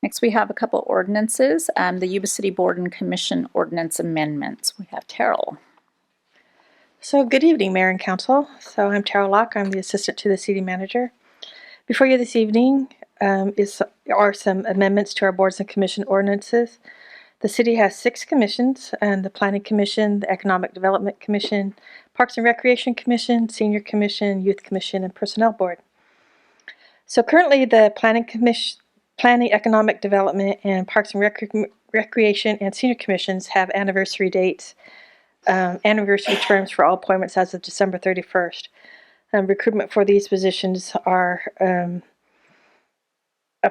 Next, we have a couple ordinances, the Yuba City Board and Commission ordinance amendments. We have Terrell. So good evening, Mayor and Council. So I'm Terrell Locke. I'm the assistant to the city manager. Before you this evening are some amendments to our boards and commission ordinances. The city has 6 commissions, and the Planning Commission, the Economic Development Commission, Parks and Recreation Commission, Senior Commission, Youth Commission, and Personnel Board. So currently the Planning, Economic Development, and Parks and Recreation and Senior Commissions have anniversary dates, anniversary terms for all appointments as of December 31st. Recruitment for these positions are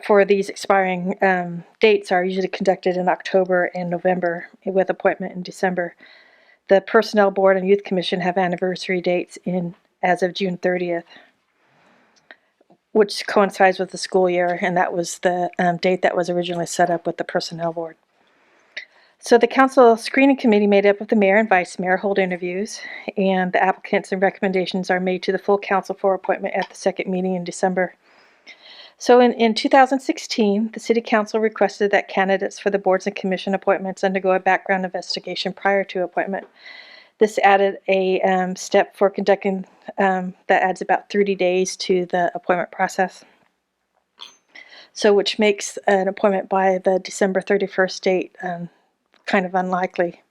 for these expiring dates are usually conducted in October and November with appointment in December. The Personnel Board and Youth Commission have anniversary dates as of June 30th, which coincides with the school year, and that was the date that was originally set up with the Personnel Board. So the Council Screening Committee, made up of the Mayor and Vice Mayor, hold interviews, and the applicants and recommendations are made to the full Council for appointment at the second meeting in December. So in 2016, the City Council requested that candidates for the boards and commission appointments undergo a background investigation prior to appointment. This added a step for conducting, that adds about 30 days to the appointment process. So which makes an appointment by the December 31st date kind of unlikely.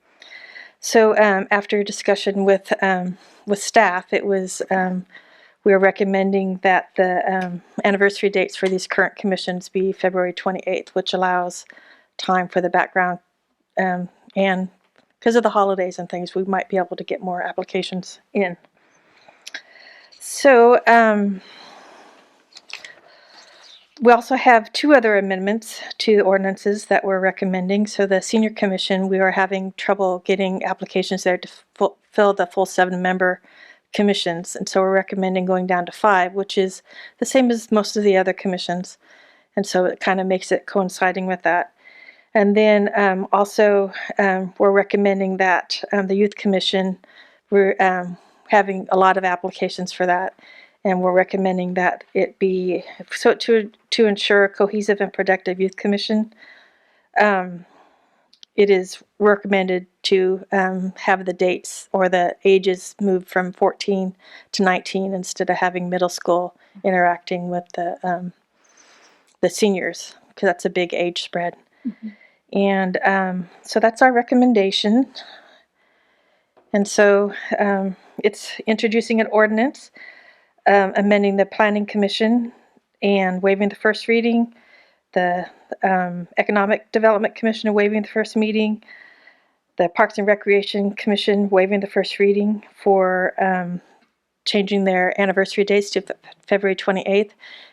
So after discussion with staff, it was we are recommending that the anniversary dates for these current commissions be February 28th, which allows time for the background, and because of the holidays and things, we might be able to get more applications in. So we also have 2 other amendments to the ordinances that we're recommending. So the Senior Commission, we are having trouble getting applications there to fill the full 7-member commissions, and so we're recommending going down to 5, which is the same as most of the other commissions, and so it kind of makes it coinciding with that. And then also we're recommending that the Youth Commission, we're having a lot of applications for that, and we're recommending that it be, so to ensure a cohesive and productive Youth Commission, it is recommended to have the dates or the ages moved from 14 to 19 instead of having middle school interacting with the seniors, because that's a big age spread. Mm-hmm. And so that's our recommendation. And so it's introducing an ordinance, amending the Planning Commission and waiving the first reading, the Economic Development Commission waiving the first meeting, the Parks and Recreation Commission waiving the first reading for changing their anniversary dates to February 28th.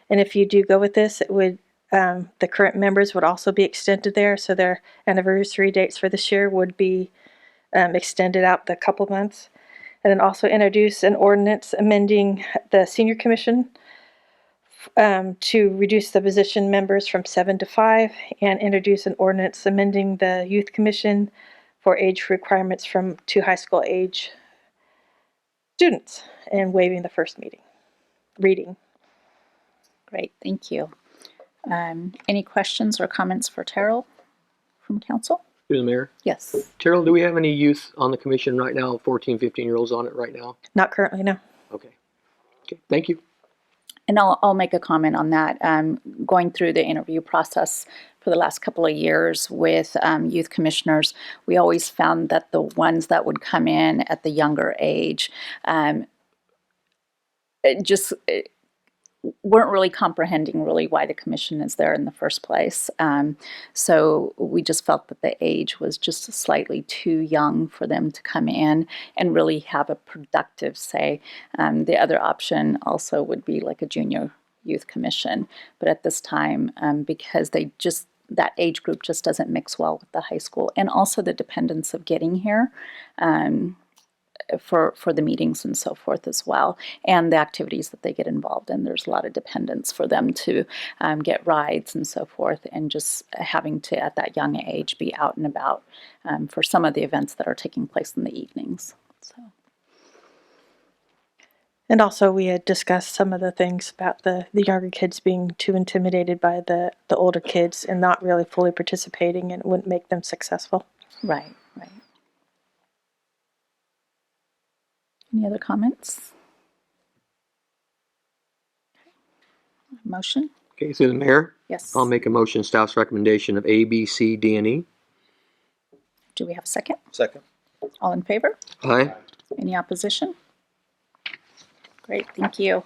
And if you do go with this, it would the current members would also be extended there, so their anniversary dates for this year would be extended out the couple months. And then also introduce an ordinance amending the Senior Commission to reduce the position members from 7 to 5, and introduce an ordinance amending the Youth Commission for age requirements to high school age students, and waiving the first reading. Great, thank you. Any questions or comments for Terrell from council? Through the mayor? Yes. Terrell, do we have any youth on the commission right now, 14, 15-year-olds on it right now? Not currently, no. Okay, thank you. And I'll make a comment on that. Going through the interview process for the last couple of years with youth commissioners, we always found that the ones that would come in at the younger age weren't really comprehending really why the commission is there in the first place. So we just felt that the age was just slightly too young for them to come in and really have a productive say. The other option also would be like a junior youth commission, but at this time, because that age group just doesn't mix well with the high school, and also the dependence of getting here for the meetings and so forth as well, and the activities that they get involved in. There's a lot of dependence for them to get rides and so forth, and just having to, at that young age, be out and about for some of the events that are taking place in the evenings. So. And also, we had discussed some of the things about the younger kids being too intimidated by the older kids and not really fully participating, and it wouldn't make them successful. Right, right. Any other comments? Motion? Okay, through the mayor, Yes. I'll make a motion, staff's recommendation of A, B, C, D, and E. Do we have a second? Second. All in favor? Aye. Any opposition? Great, thank you.